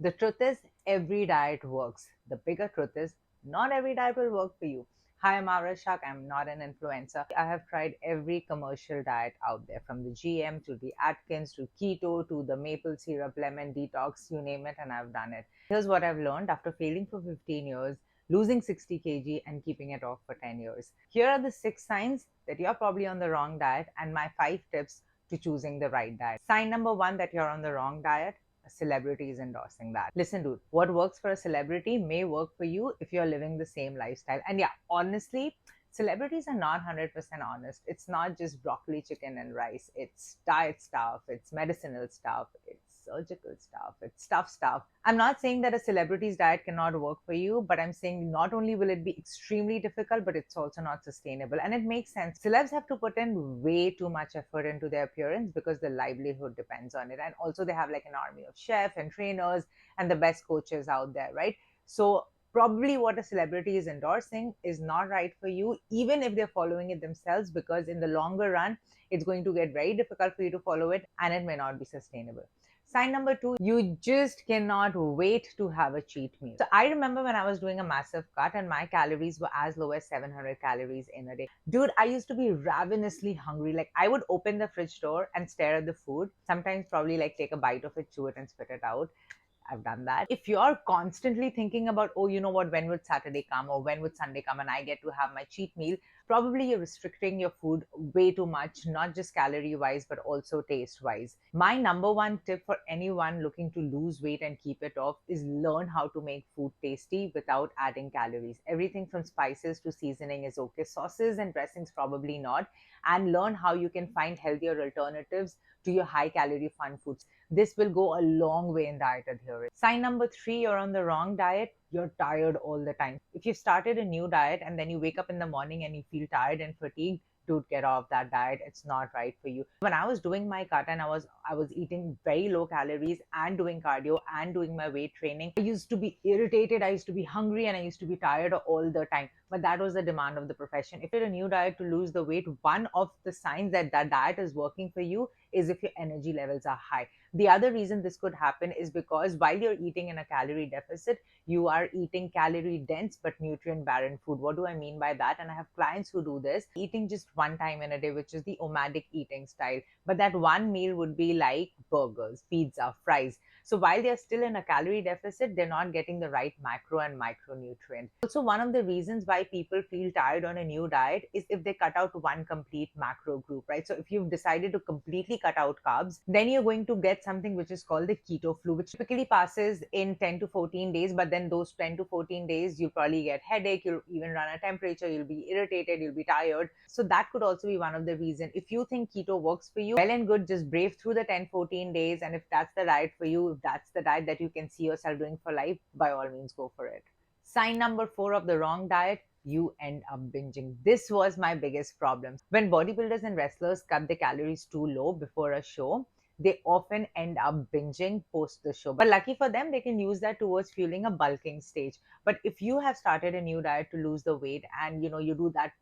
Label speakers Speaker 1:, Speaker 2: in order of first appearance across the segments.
Speaker 1: The truth is, every diet works. The bigger truth is, not every diet will work for you. Hi, I'm Amara Shak. I'm not an influencer. I have tried every commercial diet out there, from the GM to the Atkins to keto to the maple syrup, lemon detox, you name it, and I've done it. Here's what I've learned after failing for 15 years, losing 60 kg, and keeping it off for 10 years. Here are the 6 signs that you're probably on the wrong diet, and my 5 tips to choosing the right diet. Sign number one that you're on the wrong diet: a celebrity is endorsing that. Listen, dude, what works for a celebrity may work for you if you're living the same lifestyle. And yeah, honestly, celebrities are not 100% honest. It's not just broccoli, chicken, and rice. It's diet stuff, it's medicinal stuff, it's surgical stuff, it's stuff. I'm not saying that a celebrity's diet cannot work for you, but I'm saying not only will it be extremely difficult, but it's also not sustainable. And it makes sense. Celebs have to put in way too much effort into their appearance because their livelihood depends on it. And also, they have like an army of chefs and trainers and the best coaches out there, right? So, probably what a celebrity is endorsing is not right for you, even if they're following it themselves, because in the longer run, it's going to get very difficult for you to follow it and it may not be sustainable. Sign number two, you just cannot wait to have a cheat meal. So I remember when I was doing a massive cut and my calories were as low as 700 calories in a day. Dude, I used to be ravenously hungry. Like, I would open the fridge door and stare at the food, sometimes probably like take a bite of it, chew it, and spit it out. I've done that. If you're constantly thinking about, oh, you know what, when would Saturday come or when would Sunday come and I get to have my cheat meal, probably you're restricting your food way too much, not just calorie wise, but also taste wise. My number one tip for anyone looking to lose weight and keep it off is learn how to make food tasty without adding calories. Everything from spices to seasoning is okay. Sauces and dressings, probably not. And learn how you can find healthier alternatives to your high calorie fun foods. This will go a long way in diet adherence. Sign number three, you're on the wrong diet. You're tired all the time. If you've started a new diet and then you wake up in the morning and you feel tired and fatigued, dude, get off that diet. It's not right for you. When I was doing my cut and I was eating very low calories and doing cardio and doing my weight training, I used to be irritated, I used to be hungry, and I used to be tired all the time. But that was the demand of the profession. If you're a new diet to lose the weight, one of the signs that that diet is working for you is if your energy levels are high. The other reason this could happen is because while you're eating in a calorie deficit, you are eating calorie dense but nutrient barren food. What do I mean by that? And I have clients who do this, eating just one time in a day, which is the omadic eating style. But that one meal would be like burgers, pizza, fries. So while they're still in a calorie deficit, they're not getting the right macro and micronutrient. Also, one of the reasons why people feel tired on a new diet is if they cut out one complete macro group, right? So if you've decided to completely cut out carbs, then you're going to get something which is called the keto flu, which typically passes in 10 to 14 days. But then those 10 to 14 days, you'll probably get headache, you'll even run a temperature, you'll be irritated, you'll be tired. So that could also be one of the reasons. If you think keto works for you, well and good, just brave through the 10, 14 days. And if that's the diet for you, if that's the diet that you can see yourself doing for life, by all means, go for it. Sign number four of the wrong diet, you end up binging. This was my biggest problem. When bodybuilders and wrestlers cut the calories too low before a show, they often end up binging post the show. But lucky for them, they can use that towards fueling a bulking stage. But if you have started a new diet to lose the weight and you do that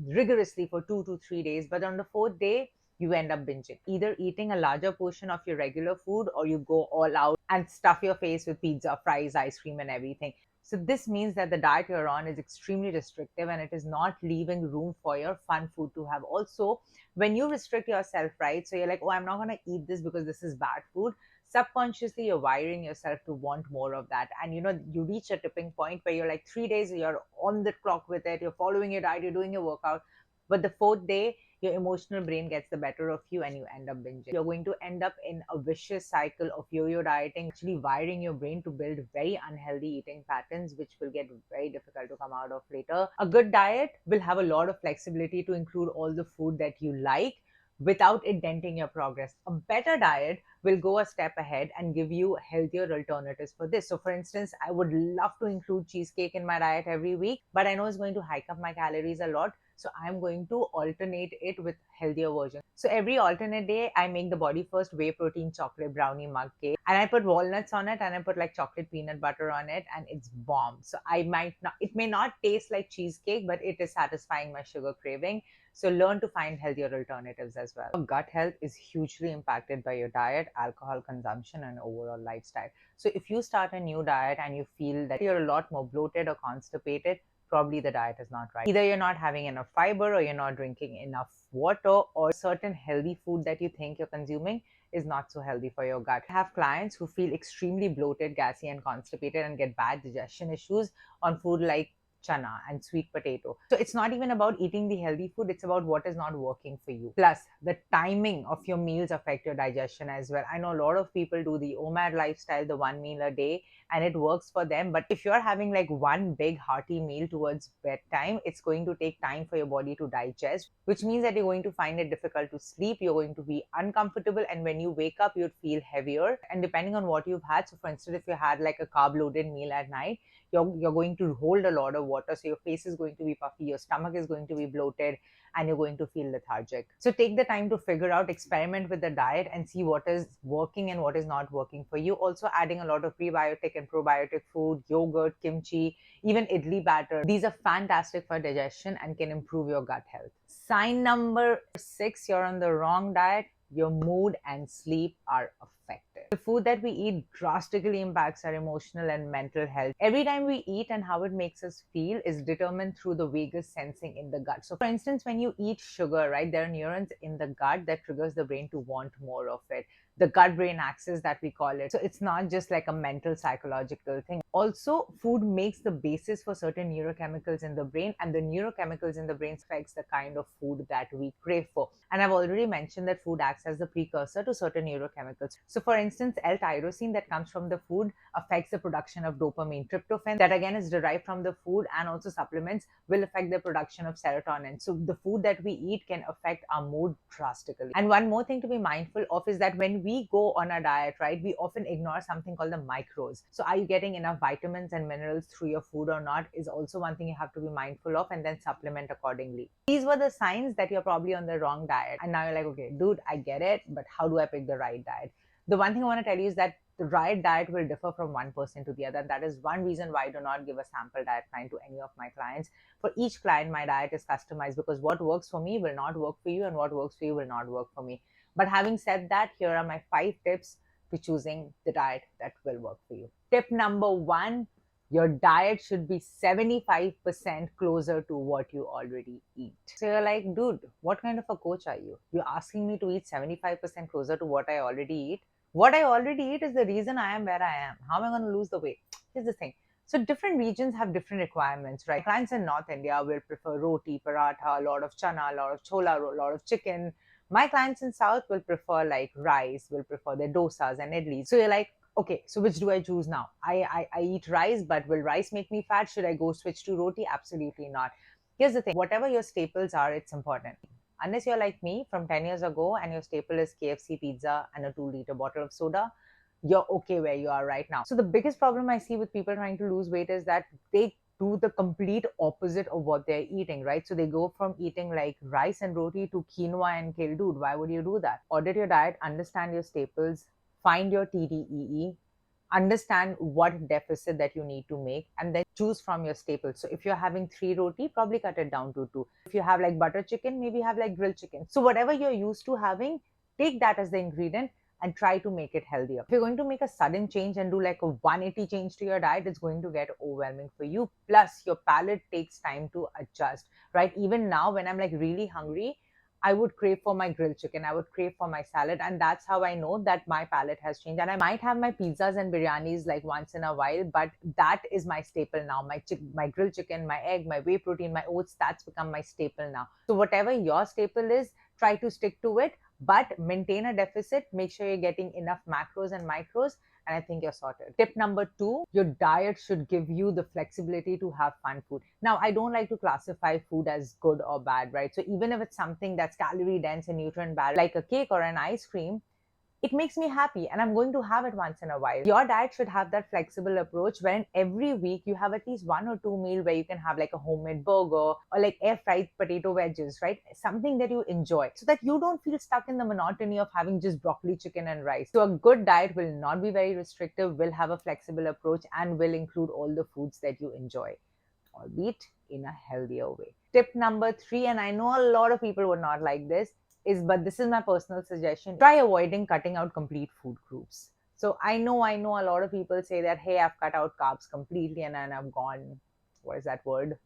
Speaker 1: rigorously for 2 to 3 days, but on the fourth day, you end up binging, either eating a larger portion of your regular food or you go all out and stuff your face with pizza, fries, ice cream, and everything. So this means that the diet you're on is extremely restrictive and it is not leaving room for your fun food to have. Also, when you restrict yourself, right? So you're like, oh, I'm not going to eat this because this is bad food. Subconsciously, you're wiring yourself to want more of that. And you reach a tipping point where you're like 3 days, you're on the clock with it, you're following your diet, you're doing your workout. But the fourth day, your emotional brain gets the better of you and you end up binging. You're going to end up in a vicious cycle of yo-yo dieting, actually wiring your brain to build very unhealthy eating patterns, which will get very difficult to come out of later. A good diet will have a lot of flexibility to include all the food that you like without it denting your progress. A better diet will go a step ahead and give you healthier alternatives for this. So, for instance, I would love to include cheesecake in my diet every week, but I know it's going to hike up my calories a lot. So I'm going to alternate it with healthier versions. So every alternate day, I make the Body First whey protein chocolate brownie mug cake, and I put walnuts on it, and I put like chocolate peanut butter on it, and it's bomb. So I might not, it may not taste like cheesecake, but it is satisfying my sugar craving. So learn to find healthier alternatives as well. Gut health is hugely impacted by your diet, alcohol consumption, and overall lifestyle. So if you start a new diet and you feel that you're a lot more bloated or constipated, probably the diet is not right. Either you're not having enough fiber, or you're not drinking enough water, or certain healthy food that you think you're consuming is not so healthy for your gut. I have clients who feel extremely bloated, gassy, and constipated and get bad digestion issues on food like chana and sweet potato. So it's not even about eating the healthy food, it's about what is not working for you. Plus, the timing of your meals affect your digestion as well. I know a lot of people do the OMAD lifestyle, the one meal a day, and it works for them. But if you're having like one big hearty meal towards bedtime, it's going to take time for your body to digest, which means that you're going to find it difficult to sleep. You're going to be uncomfortable, and when you wake up, you'd feel heavier. And depending on what you've had, so for instance, if you had like a carb loaded meal at night, you're going to hold a lot of water, so your face is going to be puffy, your stomach is going to be bloated, and you're going to feel lethargic. So take the time to figure out, experiment with the diet, and see what is working and what is not working for you. Also adding a lot of prebiotic and probiotic food, yogurt, kimchi, even idli batter. These are fantastic for digestion and can improve your gut health. Sign number 6, you're on the wrong diet. Your mood and sleep are affected. The food that we eat drastically impacts our emotional and mental health. Every time we eat and how it makes us feel is determined through the vagus sensing in the gut. So for instance, when you eat sugar, right, there are neurons in the gut that triggers the brain to want more of it. The gut brain axis that we call it. So it's not just like a mental psychological thing. Also, food makes the basis for certain neurochemicals in the brain, and the neurochemicals in the brain affects the kind of food that we crave for. And I've already mentioned that food acts as the precursor to certain neurochemicals. So for instance, L-tyrosine that comes from the food affects the production of dopamine. Tryptophan, that again is derived from the food and also supplements, will affect the production of serotonin. So the food that we eat can affect our mood drastically. And one more thing to be mindful of is that when we go on a diet, right, we often ignore something called the macros. So are you getting enough vitamins and minerals through your food or not is also one thing you have to be mindful of, and then supplement accordingly. These were the signs that you're probably on the wrong diet. And now you're like, okay, dude, I get it, but how do I pick the right diet? The one thing I want to tell you is that the right diet will differ from one person to the other. And that is one reason why I do not give a sample diet plan to any of my clients. For each client, my diet is customized, because what works for me will not work for you, and what works for you will not work for me. But having said that, here are my 5 tips to choosing the diet that will work for you. Tip number 1, your diet should be 75% closer to what you already eat. So you're like, dude, what kind of a coach are you? You're asking me to eat 75% closer to what I already eat? What I already eat is the reason I am where I am. How am I going to lose the weight? Here's the thing. So different regions have different requirements, right? Clients in North India will prefer roti, paratha, a lot of chana, a lot of chola, a lot of chicken. My clients in South will prefer like rice, will prefer their dosas and idlis. So you're like, okay, so which do I choose now? I eat rice, but will rice make me fat? Should I go switch to roti? Absolutely not. Here's the thing. Whatever your staples are, it's important. Unless you're like me from 10 years ago and your staple is KFC pizza and a 2-liter bottle of soda, you're okay where you are right now. So the biggest problem I see with people trying to lose weight is that they do the complete opposite of what they're eating, right? So they go from eating like rice and roti to quinoa and kale. Dude, why would you do that? Audit your diet, understand your staples, find your TDEE, understand what deficit that you need to make, and then choose from your staples. So if you're having 3 roti, probably cut it down to 2. If you have like butter chicken, maybe have like grilled chicken. So whatever you're used to having, take that as the ingredient and try to make it healthier. If you're going to make a sudden change and do like a 180 change to your diet, it's going to get overwhelming for you. Plus, your palate takes time to adjust, right? Even now, when I'm like really hungry, I would crave for my grilled chicken. I would crave for my salad. And that's how I know that my palate has changed. And I might have my pizzas and biryanis like once in a while, but that is my staple now. My grilled chicken, my egg, my whey protein, my oats, that's become my staple now. So whatever your staple is, try to stick to it, but maintain a deficit. Make sure you're getting enough macros and micros, and I think you're sorted. Tip number 2, your diet should give you the flexibility to have fun food. Now, I don't like to classify food as good or bad, right? So even if it's something that's calorie dense and nutrient balanced, like a cake or an ice cream, it makes me happy and I'm going to have it once in a while. Your diet should have that flexible approach wherein every week you have at least one or two meal where you can have like a homemade burger or like air fried potato wedges, right? Something that you enjoy so that you don't feel stuck in the monotony of having just broccoli, chicken, and rice. So a good diet will not be very restrictive, will have a flexible approach, and will include all the foods that you enjoy, albeit in a healthier way. Tip number three, and I know a lot of people would not like this, but this is my personal suggestion. Try avoiding cutting out complete food groups. So I know a lot of people say that, hey, I've cut out carbs completely and I've gone, what is that word?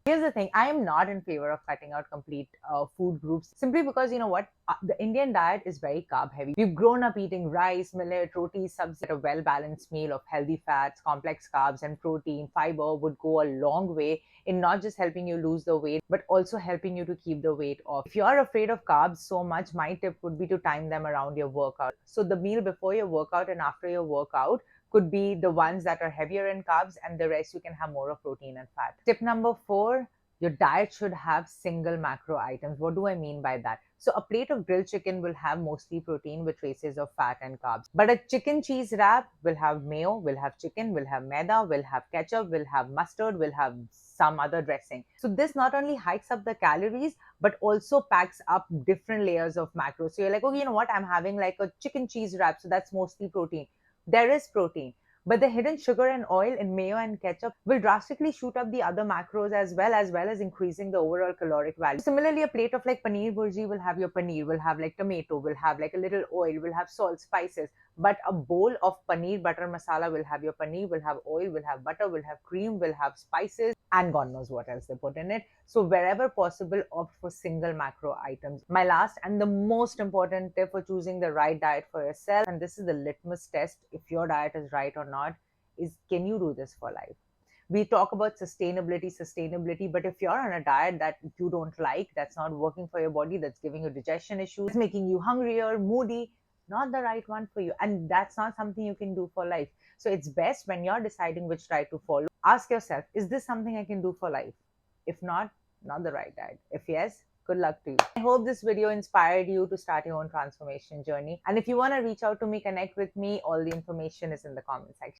Speaker 1: Here's the thing, I am not in favor of cutting out complete food groups simply because you know what? The Indian diet is very carb heavy. We've grown up eating rice, millet, roti, sabzi. A well balanced meal of healthy fats, complex carbs, and protein, fiber would go a long way in not just helping you lose the weight, but also helping you to keep the weight off. If you're afraid of carbs so much, my tip would be to time them around your workout. So the meal before your workout and after your workout could be the ones that are heavier in carbs, and the rest you can have more of protein and fat. Tip number four, your diet should have single macro items. What do I mean by that? So a plate of grilled chicken will have mostly protein with traces of fat and carbs. But a chicken cheese wrap will have mayo, will have chicken, will have maida, will have ketchup, will have mustard, will have some other dressing. So this not only hikes up the calories, but also packs up different layers of macros. So you're like, okay, you know what? I'm having like a chicken cheese wrap. So that's mostly protein. There is protein. But the hidden sugar and oil in mayo and ketchup will drastically shoot up the other macros as well as increasing the overall caloric value. Similarly, a plate of like paneer bhurji will have your paneer, will have like tomato, will have like a little oil, will have salt, spices. But a bowl of paneer butter masala will have your paneer, will have oil, will have butter, will have cream, will have spices, and God knows what else they put in it. So wherever possible, opt for single macro items. My last and the most important tip for choosing the right diet for yourself, and this is the litmus test if your diet is right or not, is can you do this for life? We talk about sustainability, but if you're on a diet that you don't like, that's not working for your body, that's giving you digestion issues, it's making you hungrier, moody, not the right one for you. And that's not something you can do for life. So it's best when you're deciding which diet to follow, ask yourself, is this something I can do for life? If not, not the right diet. If yes, good luck to you. I hope this video inspired you to start your own transformation journey. And if you want to reach out to me, connect with me, all the information is in the comment section.